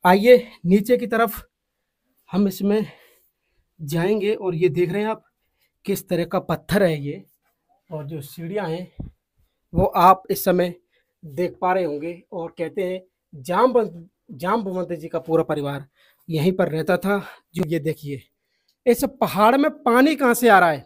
आइए नीचे की तरफ हम इसमें जाएंगे और ये देख रहे हैं आप किस तरह का पत्थर है ये। और जो सीढ़ियाँ हैं वो आप इस समय देख पा रहे होंगे। और कहते हैं जाम्बवंत जी का पूरा परिवार यहीं पर रहता था। जो ये देखिए इस पहाड़ में पानी कहाँ से आ रहा है,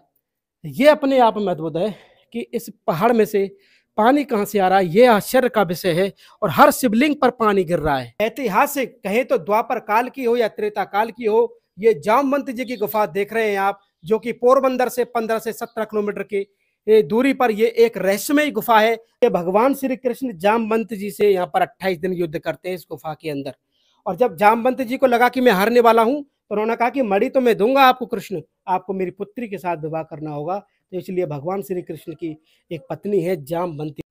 ये अपने आप में अद्भुत है कि इस पहाड़ में से पानी कहाँ से आ रहा है। ये आश्चर्य का विषय है। और हर शिवलिंग पर पानी गिर रहा है। ऐतिहासिक कहें तो द्वापर काल की हो या त्रेता काल की हो, ये जामवंत जी की गुफा देख रहे हैं आप, जो कि पोरबंदर से 15 से 17 किलोमीटर की दूरी पर ये एक रहस्यमय गुफा है। ये भगवान श्री कृष्ण जामवंत जी से यहाँ पर 28 दिन युद्ध करते हैं इस गुफा के अंदर। और जब जामवंत जी को लगा कि मैं हारने वाला हूं, तो उन्होंने कहा कि मणि तो मैं दूंगा आपको कृष्ण, आपको मेरी पुत्री के साथ विवाह करना होगा। तो इसलिए भगवान श्री कृष्ण की एक पत्नी है जामवंती।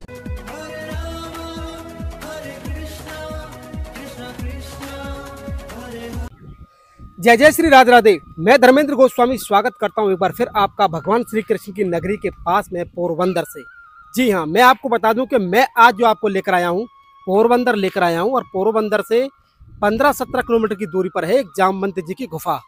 जय जय श्री राधे राधे। मैं धर्मेंद्र गोस्वामी स्वागत करता हूं एक बार फिर आपका भगवान श्री कृष्ण की नगरी के पास में पोरबंदर से। जी हाँ, मैं आपको बता दूं कि मैं आज जो आपको लेकर आया हूं पोरबंदर लेकर आया हूं। और पोरबंदर से 15-17 किलोमीटर की दूरी पर है एक जामवंत जी की गुफा।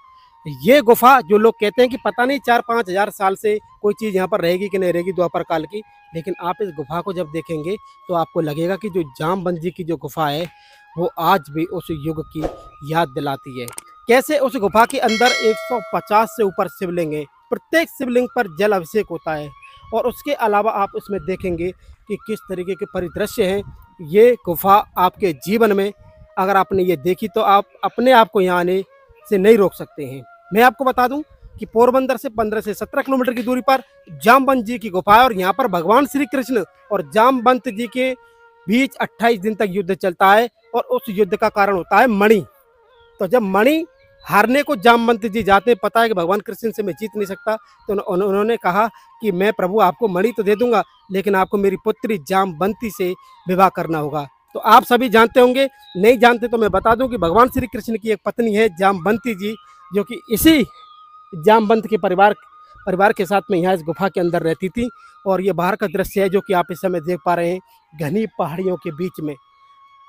ये गुफा जो लोग कहते हैं कि पता नहीं 4-5 हजार साल से कोई चीज़ यहाँ पर रहेगी कि नहीं रहेगी द्वापर काल की, लेकिन आप इस गुफा को जब देखेंगे तो आपको लगेगा कि जो जामवंत जी की जो गुफा है वो आज भी उस युग की याद दिलाती है। कैसे उस गुफा के अंदर 150 से ऊपर शिवलिंग है, प्रत्येक शिवलिंग पर जल अभिषेक होता है। और उसके अलावा आप उसमें देखेंगे कि किस तरीके के परिदृश्य हैं। ये गुफा आपके जीवन में अगर आपने ये देखी तो आप अपने आप को यहाँ आने से नहीं रोक सकते हैं। मैं आपको बता दूं कि पोरबंदर से 15 से 17 किलोमीटर की दूरी पर जामवंत जी की गुफा है। और यहाँ पर भगवान श्री कृष्ण और जामवंत जी के बीच 28 दिन तक युद्ध चलता है। और उस युद्ध का कारण होता है मणि। तो जब मणि हारने को जामवंत जी जाते हैं, पता है कि भगवान कृष्ण से मैं जीत नहीं सकता, तो उन्होंने कहा कि मैं प्रभु आपको मणि तो दे दूंगा, लेकिन आपको मेरी पुत्री जामवंती से विवाह करना होगा। तो आप सभी जानते होंगे, नहीं जानते तो मैं बता दूं कि भगवान श्री कृष्ण की एक पत्नी है जामवंती जी, जो कि इसी जामवंत के परिवार के साथ में यहाँ इस गुफा के अंदर रहती थी। और ये बाहर का दृश्य है जो कि आप इस समय देख पा रहे हैं घनी पहाड़ियों के बीच में।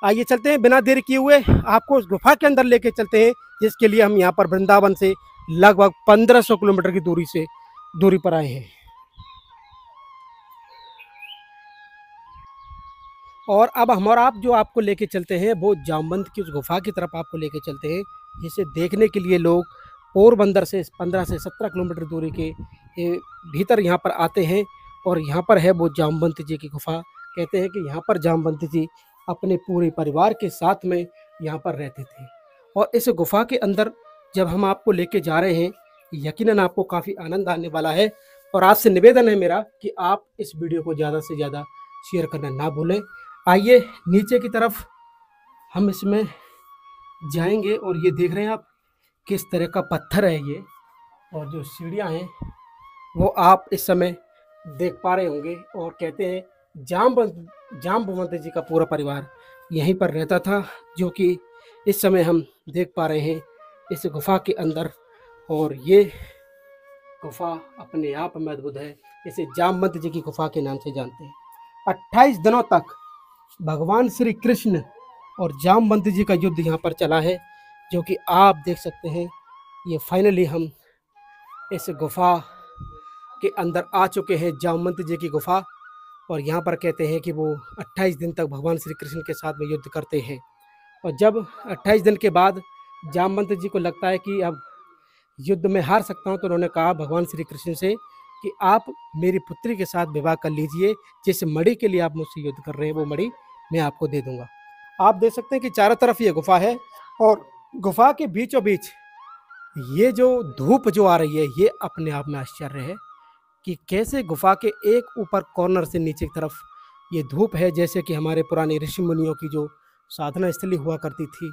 आइए चलते हैं, बिना देरी किए हुए आपको उस गुफा के अंदर लेके चलते हैं, जिसके लिए हम यहाँ पर वृंदावन से लगभग 1500 किलोमीटर की दूरी पर आए हैं। और अब हम और आप जो आपको लेके चलते हैं वो जामवंत की उस गुफा की तरफ आपको लेके चलते हैं, जिसे देखने के लिए लोग पोरबंदर से 15 से 17 किलोमीटर दूरी के भीतर यहाँ पर आते हैं। और यहाँ पर है वो जामवंत जी की गुफा। कहते हैं कि यहाँ पर जामवंत जी अपने पूरे परिवार के साथ में यहाँ पर रहते थे। और इस गुफा के अंदर जब हम आपको लेके जा रहे हैं, यकीनन आपको काफ़ी आनंद आने वाला है। और आपसे निवेदन है मेरा कि आप इस वीडियो को ज़्यादा से ज़्यादा शेयर करना ना भूलें। आइए नीचे की तरफ हम इसमें जाएंगे और ये देख रहे हैं आप किस तरह का पत्थर है ये। और जो सीढ़ियाँ हैं वो आप इस समय देख पा रहे होंगे। और कहते हैं जाम्बवंत जी का पूरा परिवार यहीं पर रहता था, जो कि इस समय हम देख पा रहे हैं इस गुफा के अंदर। और ये गुफा अपने आप में अद्भुत है। इसे जामवंत जी की गुफा के नाम से जानते हैं। 28 दिनों तक भगवान श्री कृष्ण और जामवंत जी का युद्ध यहाँ पर चला है, जो कि आप देख सकते हैं। ये फाइनली हम इस गुफा के अंदर आ चुके हैं, जामवंत जी की गुफा। और यहाँ पर कहते हैं कि वो 28 दिन तक भगवान श्री कृष्ण के साथ में युद्ध करते हैं। और जब 28 दिन के बाद जामवंत जी को लगता है कि अब युद्ध में हार सकता हूँ, तो उन्होंने कहा भगवान श्री कृष्ण से कि आप मेरी पुत्री के साथ विवाह कर लीजिए, जिस मणि के लिए आप मुझसे युद्ध कर रहे हैं वो मणि मैं आपको दे दूंगा। आप देख सकते हैं कि चारों तरफ ये गुफा है। और गुफा के बीचों बीच ये जो धूप जो आ रही है, ये अपने आप में आश्चर्य है कि कैसे गुफा के एक ऊपर कॉर्नर से नीचे की तरफ ये धूप है, जैसे कि हमारे पुराने ऋषि मुनियों की जो साधना स्थली हुआ करती थी।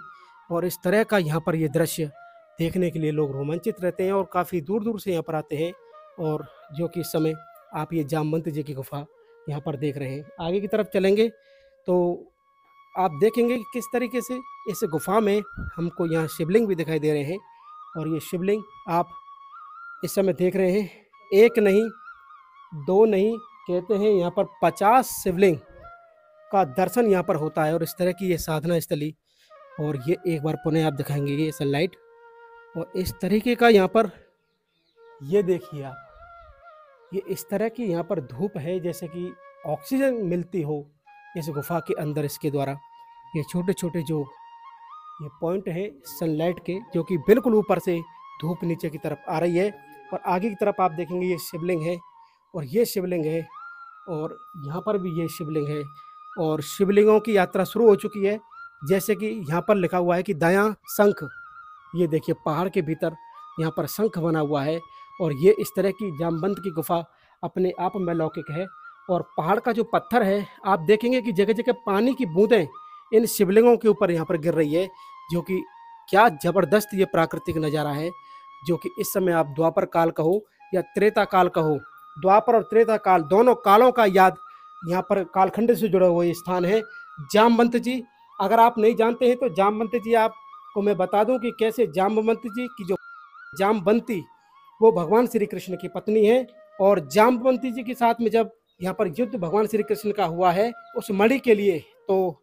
और इस तरह का यहाँ पर ये दृश्य देखने के लिए लोग रोमांचित रहते हैं और काफ़ी दूर दूर से यहाँ पर आते हैं। और जो कि इस समय आप ये जामवंत जी की गुफा यहाँ पर देख रहे हैं। आगे की तरफ चलेंगे तो आप देखेंगे कि किस तरीके से इस गुफा में हमको यहाँ शिवलिंग भी दिखाई दे रहे हैं। और ये शिवलिंग आप इस समय देख रहे हैं, एक नहीं दो नहीं, कहते हैं यहाँ पर 50 शिवलिंग का दर्शन यहाँ पर होता है। और इस तरह की ये साधना स्थली और ये एक बार पुनः आप दिखाएंगे ये सनलाइट, और इस तरीके का यहाँ पर ये देखिए आप, ये इस तरह की यहाँ पर धूप है जैसे कि ऑक्सीजन मिलती हो इस गुफा के अंदर इसके द्वारा। ये छोटे छोटे जो ये पॉइंट है सनलाइट के, जो कि बिल्कुल ऊपर से धूप नीचे की तरफ आ रही है, और आगे की तरफ आप देखेंगे ये शिवलिंग है, और ये शिवलिंग है, और यहाँ पर भी ये शिवलिंग है। और शिवलिंगों की यात्रा शुरू हो चुकी है, जैसे कि यहाँ पर लिखा हुआ है कि दायां शंख, ये देखिए पहाड़ के भीतर यहाँ पर शंख बना हुआ है। और ये इस तरह की जामवंत की गुफा अपने आप में अलौकिक है। और पहाड़ का जो पत्थर है आप देखेंगे कि जगह जगह पानी की बूंदें इन शिवलिंगों के ऊपर यहाँ पर गिर रही है, जो कि क्या ज़बरदस्त ये प्राकृतिक नज़ारा है, जो कि इस समय आप द्वापर काल कहो या त्रेता काल कहो, द्वापर और त्रेता काल दोनों कालों का याद यहाँ पर कालखंड से जुड़ा हुआ ये स्थान है। जामवंत जी, अगर आप नहीं जानते हैं तो जामवंत जी आपको मैं बता दूं कि कैसे जामवंत जी की जो जामवंती वो भगवान श्री कृष्ण की पत्नी है। और जामवंती जी के साथ में जब यहाँ पर युद्ध भगवान श्री कृष्ण का हुआ है उस मणि के लिए, तो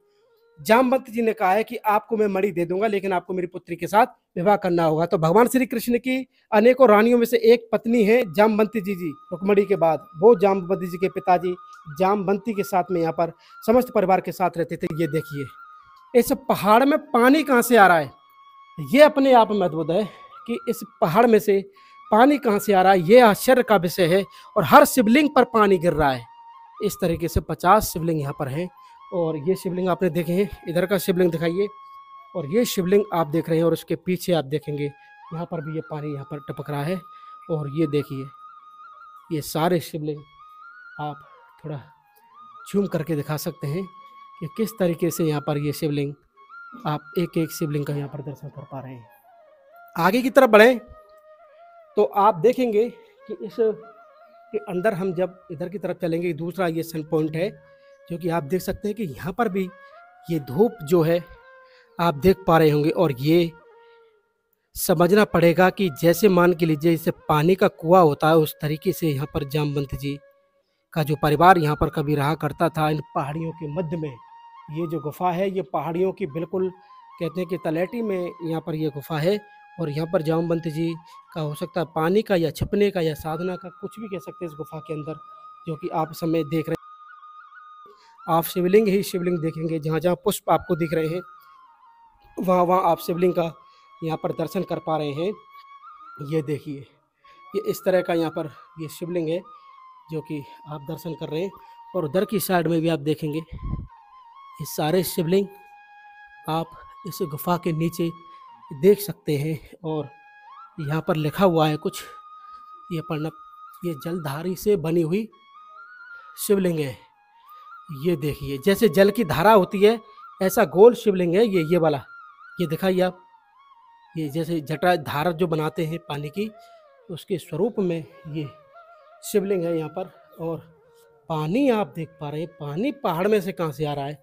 जामवंत जी ने कहा है कि आपको मैं मणि दे दूंगा, लेकिन आपको मेरी पुत्री के साथ विवाह करना होगा। तो भगवान श्री कृष्ण की अनेकों रानियों में से एक पत्नी है जामवंती जी रुक्मणी के बाद। वो जामवंती जी के पिताजी जामवंती के साथ में यहाँ पर समस्त परिवार के साथ रहते थे। ये देखिए इस पहाड़ में पानी कहाँ से आ रहा है, ये अपने आप में अद्भुत है कि इस पहाड़ में से पानी कहाँ से आ रहा है, ये आश्चर्य का विषय है। और हर शिवलिंग पर पानी गिर रहा है। इस तरीके से 50 शिवलिंग यहाँ पर हैं। और ये शिवलिंग आपने देखे हैं, इधर का शिवलिंग दिखाइए, और ये शिवलिंग आप देख रहे हैं, और उसके पीछे आप देखेंगे यहाँ पर भी ये पानी यहाँ पर टपक रहा है। और ये देखिए ये सारे शिवलिंग आप थोड़ा झूम करके दिखा सकते हैं कि किस तरीके से यहाँ पर ये शिवलिंग, आप एक एक शिवलिंग का यहाँ पर दर्शन कर पा रहे हैं। आगे की तरफ बढ़ें तो आप देखेंगे कि इस के अंदर हम जब इधर की तरफ चलेंगे, दूसरा ये सन पॉइंट है, जो कि आप देख सकते हैं कि यहाँ पर भी ये धूप जो है आप देख पा रहे होंगे। और ये समझना पड़ेगा कि जैसे मान के लीजिए जैसे पानी का कुआं होता है, उस तरीके से यहाँ पर जामवंत जी का जो परिवार यहाँ पर कभी रहा करता था इन पहाड़ियों के मध्य में। ये जो गुफा है ये पहाड़ियों की बिल्कुल कहते हैं कि तलहटी में यहाँ पर ये गुफा है। और यहाँ पर जामवंत जी का हो सकता है पानी का या छिपने का या साधना का, कुछ भी कह सकते हैं इस गुफा के अंदर, जो कि आप समय देख रहे हैं। आप शिवलिंग ही शिवलिंग देखेंगे, जहाँ जहाँ पुष्प आपको दिख रहे हैं वहाँ वहाँ आप शिवलिंग का यहाँ पर दर्शन कर पा रहे हैं। ये देखिए ये इस तरह का यहाँ पर ये शिवलिंग है जो कि आप दर्शन कर रहे हैं। और उधर की साइड में भी आप देखेंगे ये सारे शिवलिंग आप इस गुफा के नीचे देख सकते हैं। और यहाँ पर लिखा हुआ है कुछ, ये पढ़ना, ये जलधारी से बनी हुई शिवलिंग है। ये देखिए जैसे जल की धारा होती है ऐसा गोल शिवलिंग है ये वाला, ये दिखाइए आप, ये जैसे जटा धारा जो बनाते हैं पानी की उसके स्वरूप में ये शिवलिंग है यहाँ पर। और पानी आप देख पा रहे हैं, पानी पहाड़ में से कहाँ से आ रहा है,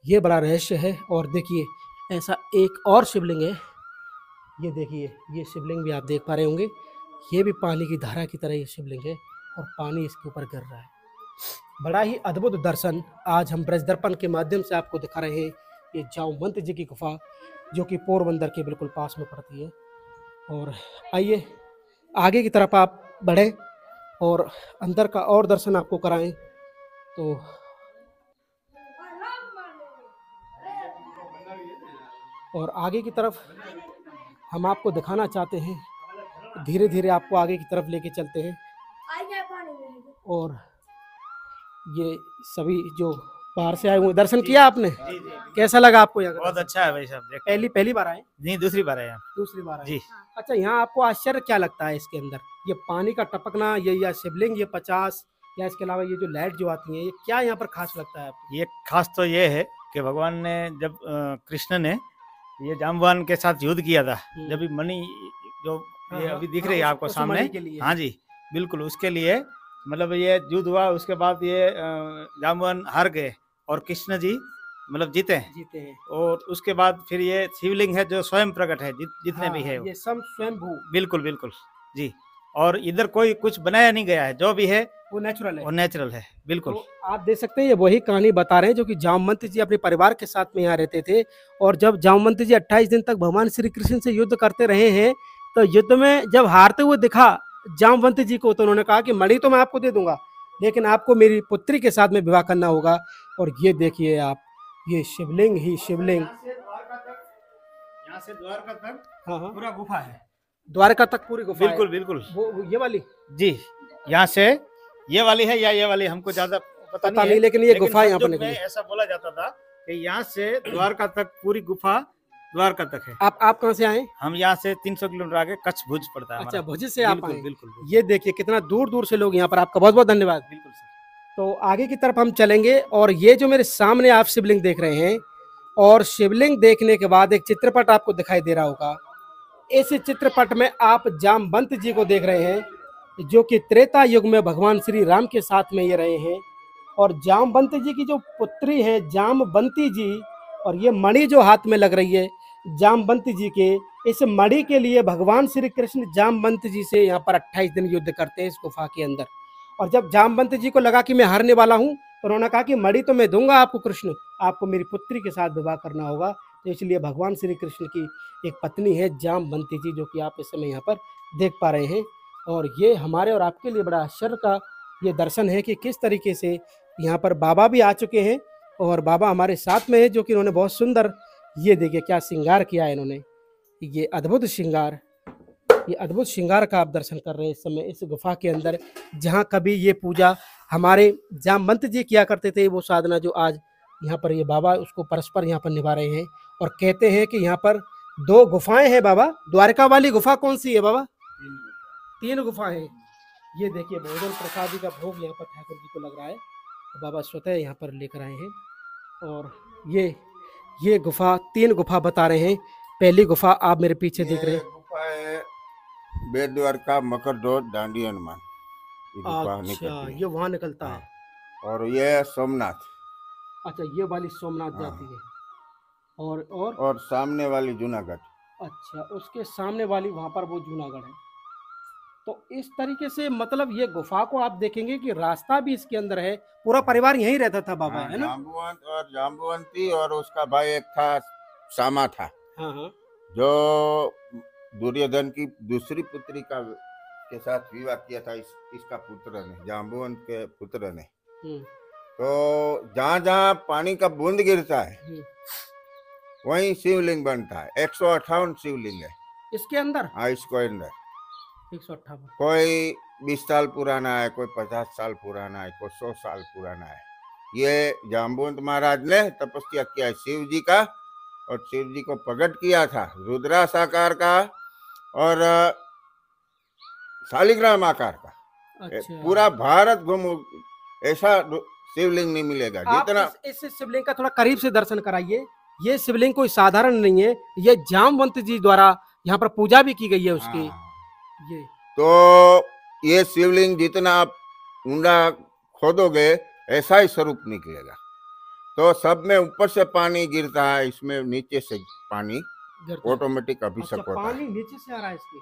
ये बड़ा रहस्य है। और देखिए ऐसा एक और शिवलिंग है, ये देखिए ये शिवलिंग भी आप देख पा रहे होंगे, ये भी पानी की धारा की तरह ये शिवलिंग है और पानी इसके ऊपर गिर रहा है। बड़ा ही अद्भुत दर्शन आज हम ब्रज दर्पण के माध्यम से आपको दिखा रहे हैं। ये जामवंत जी की गुफा जो कि पोरबंदर के बिल्कुल पास में पड़ती है। और आइए आगे की तरफ आप बढ़ें और अंदर का और दर्शन आपको कराएं। तो और आगे की तरफ हम आपको दिखाना चाहते हैं, धीरे धीरे आपको आगे की तरफ लेके चलते हैं। और ये सभी जो बाहर से आए हुए, दर्शन किया आपने? जी। कैसा लगा आपको यहाँ? बहुत अच्छा है भाई साहब। पहली बार आए? नहीं, दूसरी बार आए। दूसरी बार आए जी। अच्छा, यहाँ आपको आश्चर्य क्या लगता है इसके अंदर? ये पानी का टपकना, ये या शिवलिंग ये 50, या इसके अलावा ये जो लाइट जो आती है, ये क्या यहाँ पर खास लगता है आपको? ये खास तो ये है कि भगवान ने जब कृष्ण ने ये जाम्बवान के साथ युद्ध किया था, जब भी मणि जो ये अभी दिख रही है आपको सामने, हाँ जी बिल्कुल उसके लिए मतलब ये युद्ध हुआ। उसके बाद ये जाम्बवान हार गए और कृष्ण जी मतलब जीते हैं। और उसके बाद फिर ये शिवलिंग है जो स्वयं प्रकट है जितने भी है ये सब स्वयंभू, बिल्कुल बिल्कुल जी। और इधर कोई कुछ बनाया नहीं गया है, जो भी है वो नेचुरल है, वो नेचुरल है बिल्कुल। तो आप देख सकते हैं ये वही कहानी बता रहे हैं जो कि जामवंत जी अपने परिवार के साथ में यहाँ रहते थे। और जब जामवंत जी 28 दिन तक भगवान श्री कृष्ण से युद्ध करते रहे हैं, तो युद्ध में जब हारते हुए दिखा जामवंत जी को, तो उन्होंने कहा कि मणि तो मैं आपको दे दूंगा, लेकिन आपको मेरी पुत्री के साथ में विवाह करना होगा। और ये देखिए आप, ये शिवलिंग ही शिवलिंग, यहाँ से द्वारका तक हाँ हाँ, पूरा गुफा है, द्वारका तक पूरी गुफा बिल्कुल है। बिल्कुल। वो ये वाली जी, यहाँ से ये वाली है या ये वाली हमको ज्यादा पता नहीं है, लेकिन ये गुफा यहाँ पर संजोग निकली। में ऐसा बोला जाता था कि यहाँ से द्वारका तक पूरी गुफा द्वारका तक है। आप कहाँ से आए? हम यहाँ से 300 किलोमीटर आगे कच्छ भुज पड़ता है अच्छा, हमारा। भुज से आप बिल्कुल आए। बिल्कुल बिल्कुल। ये देखिए कितना दूर दूर से लोग यहाँ पर, आपका बहुत बहुत धन्यवाद। बिल्कुल सर। तो आगे की तरफ हम चलेंगे, और ये जो मेरे सामने आप शिवलिंग देख रहे हैं, और शिवलिंग देखने के बाद एक चित्रपट आपको दिखाई दे रहा होगा। इस चित्रपट में आप जामवंत जी को देख रहे हैं, जो कि त्रेता युग में भगवान श्री राम के साथ में ये रहे हैं। और जामवंत जी की जो पुत्री है जामवंती जी, और ये मणि जो हाथ में लग रही है जामवंत जी के, इस मणि के लिए भगवान श्री कृष्ण जामवंत जी से यहाँ पर 28 दिन युद्ध करते हैं इस गुफा के अंदर। और जब जामवंत जी को लगा कि मैं हारने वाला हूँ, तो उन्होंने कहा कि मणि तो मैं दूंगा आपको कृष्ण, आपको मेरी पुत्री के साथ विवाह करना होगा। तो इसलिए भगवान श्री कृष्ण की एक पत्नी है जामवंती जी, जो कि आप इस समय यहाँ पर देख पा रहे हैं। और ये हमारे और आपके लिए बड़ा आश्चर्य का ये दर्शन है कि किस तरीके से यहाँ पर बाबा भी आ चुके हैं, और बाबा हमारे साथ में है, जो कि इन्होंने बहुत सुंदर, ये देखिए क्या श्रृंगार किया है इन्होंने, ये अद्भुत श्रृंगार, ये अद्भुत श्रृंगार का आप दर्शन कर रहे हैं इस समय इस गुफा के अंदर। जहाँ कभी ये पूजा हमारे जामवंत जी किया करते थे, वो साधना जो आज यहाँ पर ये बाबा उसको परस्पर यहाँ पर निभा रहे हैं। और कहते हैं कि यहाँ पर 2 गुफाएं हैं बाबा। द्वारका वाली गुफा कौन सी है बाबा? 3 गुफाएं हैं। ये देखिए भोजन प्रसाद जी का भोग यहाँ पर ठाकुर जी को लग रहा है, तो बाबा स्वतः यहाँ पर लेकर आए हैं। और ये गुफा 3 गुफा बता रहे हैं। पहली गुफा आप मेरे पीछे देख रहे हैं, गुफा है बेट द्वारका मकर रोड दांडी हनुमान, ये गुफा अच्छा निकलती है। ये वहाँ निकलता है। और ये सोमनाथ, अच्छा ये वाली सोमनाथ जाती है, और सामने वाली जूनागढ़। अच्छा उसके सामने वाली वहाँ पर वो जूनागढ़ है। तो इस तरीके से मतलब ये गुफा को आप देखेंगे कि रास्ता भी इसके अंदर है, पूरा परिवार यहीं रहता था बाबा, है ना? जाम्बुवंत और जाम्बुवंती और उसका भाई एक था सामा था, हाँ हाँ, जो दुर्योधन की दूसरी पुत्री के साथ विवाह किया था इसका पुत्र ने, जाम्बुवंत के पुत्र ने। तो जहाँ जहाँ पानी का बूंद गिरता है वहीं शिवलिंग बनता है। 158 शिवलिंग है इसके अंदर। हाँ, इसको अंदर 158, कोई 20 साल पुराना है, कोई 50 साल पुराना है, कोई 100 साल पुराना है। ये जाम्बुवंत महाराज ने तपस्या किया है शिव जी का, और शिव जी को प्रकट किया था रुद्रास आकार का और शालिग्राम आकार का। अच्छा पूरा भारत घूमो ऐसा शिवलिंग नहीं मिलेगा जितना। इस शिवलिंग का थोड़ा करीब से दर्शन कराइए। ये शिवलिंग कोई साधारण नहीं है, ये जामवंत जी द्वारा यहाँ पर पूजा भी की गई है उसकी। ये तो ये शिवलिंग जितना आप ऊंडा खोदोगे ऐसा ही स्वरूप निकलेगा। तो सब में ऊपर से पानी गिरता है, इसमें नीचे से पानी ऑटोमेटिक अभिषेक होता है। पानी नीचे से आ रहा है इसकी,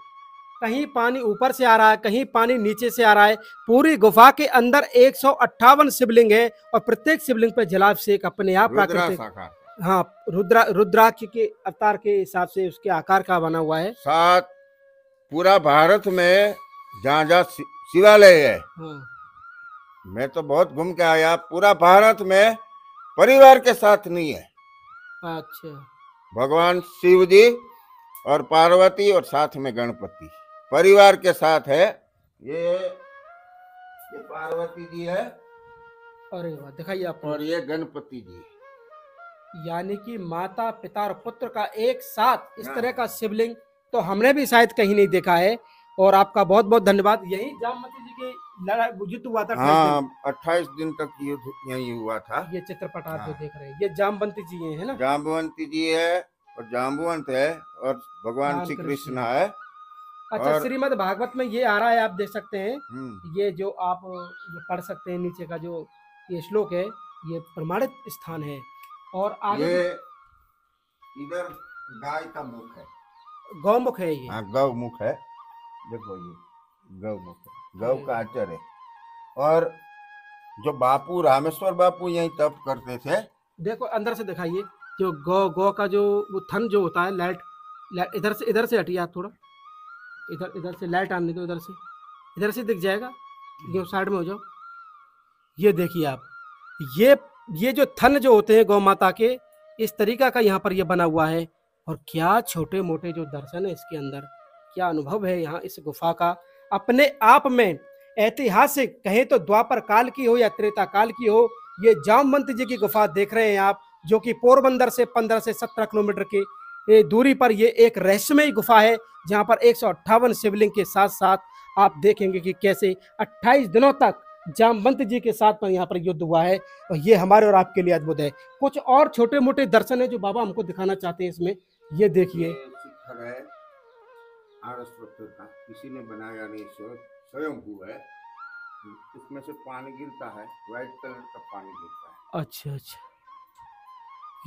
कहीं पानी ऊपर से आ रहा है, कहीं पानी नीचे से आ रहा है। पूरी गुफा के अंदर 158 शिवलिंग है, और प्रत्येक शिवलिंग पे जलाभिषेक अपने आप प्राकृतिक, हाँ रुद्राक्ष के अवतार के हिसाब से उसके आकार का बना हुआ है। साथ पूरा भारत में जहाँ जहाँ शिवालय है, मैं तो बहुत घूम के आया, पूरा भारत में परिवार के साथ नहीं है। अच्छा भगवान शिव जी और पार्वती और साथ में गणपति परिवार के साथ है। ये पार्वती जी है, अरे वाह दिखाइए आप, और ये गणपति जी, यानी कि माता पिता और पुत्र का एक साथ इस तरह का शिवलिंग तो हमने भी शायद कहीं नहीं देखा है। और आपका बहुत बहुत धन्यवाद। यही जामवंती जी के युद्ध हुआ था। हाँ 28 दिन तक युद्ध यही हुआ था। ये चित्रपट आप जो देख रहे हैं ये जामवंती जी है ना? जाम्बुवंती जी है और जाम्बुवंत है और भगवान श्री कृष्ण है। अच्छा श्रीमद् भागवत में ये आ रहा है, आप देख सकते हैं। ये जो आप ये पढ़ सकते हैं, नीचे का जो ये श्लोक है ये प्रमाणित स्थान है। और आगे ये इधर गाय का मुख है, गौमुख है, ये हाँ गौ मुख है। देखो ये गौ का आचर है। और जो बापू रामेश्वर बापू यही तप करते थे। देखो अंदर से दिखाइए, जो गौ का जो वो थन जो होता है, लाइट इधर से हटिए आप थोड़ा, इधर से लाइट आने दो, इधर से दिख जाएगा, ये साइड में हो जाओ। ये देखिए आप, ये जो थन जो होते हैं गौ माता के, इस तरीका का यहाँ पर ये बना हुआ है। और क्या छोटे मोटे जो दर्शन है इसके अंदर, क्या अनुभव है यहाँ इस गुफा का। अपने आप में ऐतिहासिक कहें तो द्वापर काल की हो या त्रेता काल की हो, ये जामवंत जी की गुफा देख रहे हैं आप, जो कि पोरबंदर से 15 से 17 किलोमीटर की दूरी पर ये एक रहस्यमय गुफा है, जहाँ पर 158 शिवलिंग के साथ साथ आप देखेंगे कि कैसे 28 दिनों तक जामवंत जी के साथ पर यहाँ पर युद्ध हुआ है। और ये हमारे और आपके लिए अद्भुत है। कुछ और छोटे मोटे दर्शन है जो बाबा हमको दिखाना चाहते हैं इसमें। ये देखिए, शिखर है आरस पत्थर का, किसी ने बनाया नहीं, स्वयं हुआ है। इसमें से पानी गिरता है, व्हाइट कलर का पानी गिरता है। अच्छा अच्छा,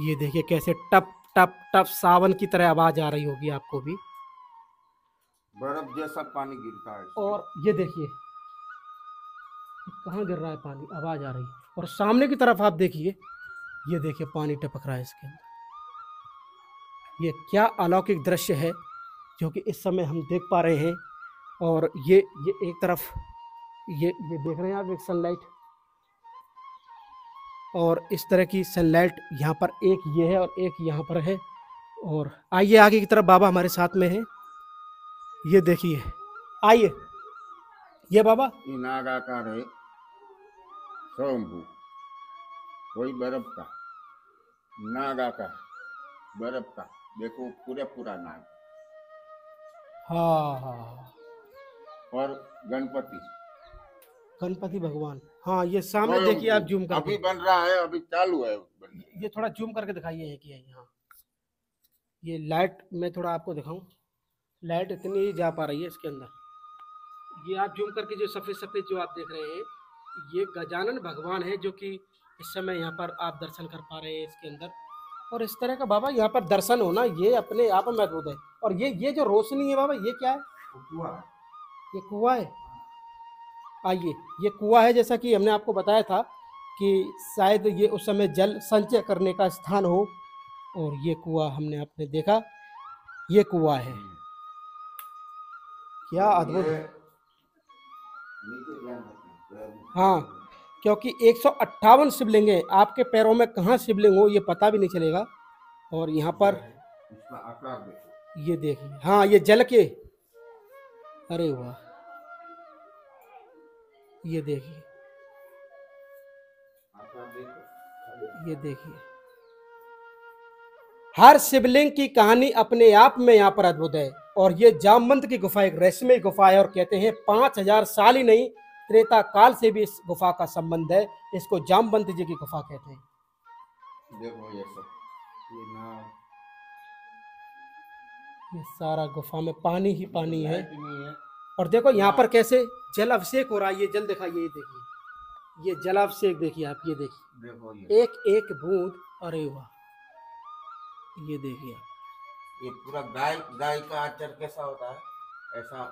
ये देखिए कैसे टप टप टप सावन की तरह आवाज आ रही होगी आपको भी, बर्फ जैसा पानी गिरता है। और ये देखिए कहाँ गिर रहा है पानी, आवाज आ रही है। और सामने की तरफ आप देखिए, ये देखिए पानी टपक रहा है इसके अंदर। ये क्या अलौकिक दृश्य है जो कि इस समय हम देख पा रहे हैं। और ये एक तरफ ये देख रहे हैं आप, एक सनलाइट, और इस तरह की सनलाइट यहाँ पर एक ये है और एक यहाँ पर है। और आइए आगे की तरफ, बाबा हमारे साथ में है। ये देखिए, आइए, ये बाबा नागाकार है, स्वयंभू, वही बर्फ का नागाकार, बर्फ का, देखो पूरा नाग। हाँ हाँ, और गणपति भगवान, हाँ ये सामने देखिए आप, जूम करके अभी बन रहा है, अभी चालू है बनना। ये थोड़ा जूम करके दिखाइए है कि यहाँ ये लाइट मैं थोड़ा आपको दिखाऊं, लाइट इतनी ही जा पा रही है इसके अंदर। ये आप जूम करके जो सफ़ेद सफ़ेद जो आप देख रहे हैं, ये गजानन भगवान है, जो कि इस समय यहाँ पर आप दर्शन कर पा रहे हैं इसके अंदर। और इस तरह का बाबा यहाँ पर दर्शन होना, ये अपने आप में अद्भुत है। और ये जो रोशनी है बाबा, ये क्या है? ये कुआं है। आइए, ये कुआं है, जैसा कि हमने आपको बताया था कि शायद ये उस समय जल संचय करने का स्थान हो। और ये कुआं हमने आपने देखा, ये कुआं है। क्या अद्भुत है। हाँ, क्योंकि 158 शिवलिंग है, आपके पैरों में कहाँ शिवलिंग हो ये पता भी नहीं चलेगा। और यहाँ पर ये देखिए, हाँ ये जल के, अरे वाह, ये देखिए, ये देखिए, हर शिवलिंग की कहानी अपने आप में यहाँ पर अद्भुत है। और ये जामवंत की गुफा एक रहस्यमय गुफा है, और कहते हैं 5000 साल ही नहीं, त्रेता काल से भी इस गुफा का संबंध है। इसको जामवंत जी की गुफा कहते हैं। देखो ये सब, ये सारा गुफा में पानी ही पानी है। और देखो यहाँ पर कैसे जल अभिषेक हो रहा है। ये जल दिखाइए, ये देखिए, ये जलाभिषेक देखिए आप, ये देखिए एक एक बूंद, अरे वाह, ये देखिए, ये पूरा गाय का आचर कैसा होता है, ऐसा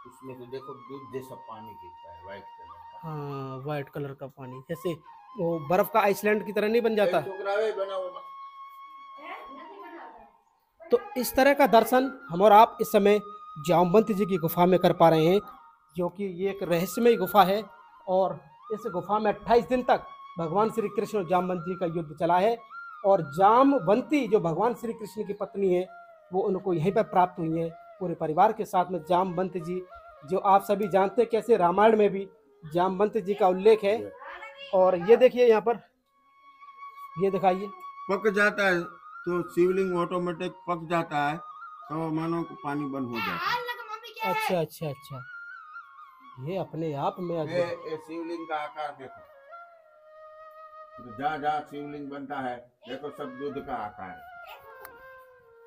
उसमें से देखो दूध जैसा पानी गिरता है, व्हाइट कलर का। हाँ, व्हाइट कलर का पानी, जैसे वो बर्फ का आइसलैंड की तरह नहीं बन जाता। तो इस तरह का दर्शन हम और आप इस समय जामवंत जी की गुफा में कर पा रहे हैं, जो कि ये एक रहस्यमय गुफा है। और इस गुफा में 28 दिन तक भगवान श्री कृष्ण और जामवंत जी का युद्ध चला है। और जामवंती जो भगवान श्री कृष्ण की पत्नी है, वो उनको यहीं पर प्राप्त हुई है पूरे परिवार के साथ में। जामवंत जी, जो आप सभी जानते हैं कैसे रामायण में भी जामवंत जी का उल्लेख है। और ये देखिए यहाँ पर, ये दिखाइए, पक जाता है तो शिवलिंग ऑटोमेटिक पक जाता है, तो मानो पानी बंद हो जाता है। अच्छा अच्छा अच्छा, ये अपने आप में ये शिवलिंग का आकार देखो, जहाँ जहाँ शिवलिंग बनता है देखो सब दूध का आकार है।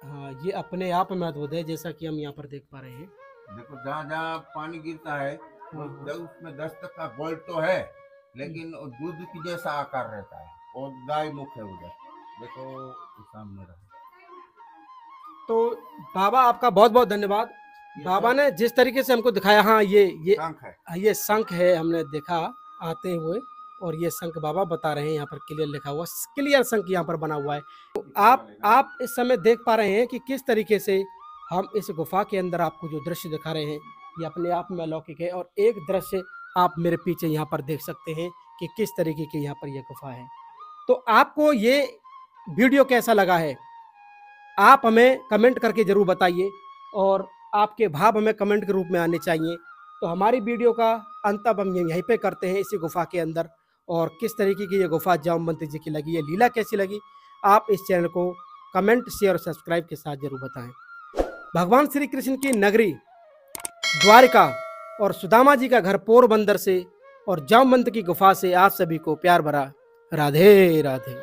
हाँ, ये अपने आप में अद्भुत है, जैसा कि हम यहाँ पर देख पा रहे हैं। देखो जहाँ जहाँ पानी गिरता है उसमें 10 तक का गोल्ड तो है, लेकिन दूध की जैसा आकार रहता है। और गाय मुख है उधर, देखो सामने रहा। तो बाबा आपका बहुत बहुत धन्यवाद बाबा ने जिस तरीके से हमको दिखाया, हाँ ये शंख है, ये शंख है, हमने देखा आते हुए, और ये शंख बाबा बता रहे हैं, यहाँ पर क्लियर लिखा हुआ, क्लियर शंख यहाँ पर बना हुआ है। तो आप इस समय देख पा रहे हैं कि किस तरीके से हम इस गुफा के अंदर आपको जो दृश्य दिखा रहे हैं ये अपने आप में अलौकिक है। और एक दृश्य आप मेरे पीछे यहाँ पर देख सकते हैं कि किस तरीके की यहाँ पर यह गुफा है। तो आपको ये वीडियो कैसा लगा है आप हमें कमेंट करके ज़रूर बताइए, और आपके भाव हमें कमेंट के रूप में आने चाहिए। तो हमारी वीडियो का अंत अब हम यहीं पे करते हैं, इसी गुफा के अंदर। और किस तरीके की ये गुफा जामवंती जी की लगी, ये लीला कैसी लगी, आप इस चैनल को कमेंट, शेयर और सब्सक्राइब के साथ जरूर बताएं। भगवान श्री कृष्ण की नगरी द्वारिका और सुदामा जी का घर पोरबंदर से और जामवंत की गुफा से आप सभी को प्यार भरा राधे राधे।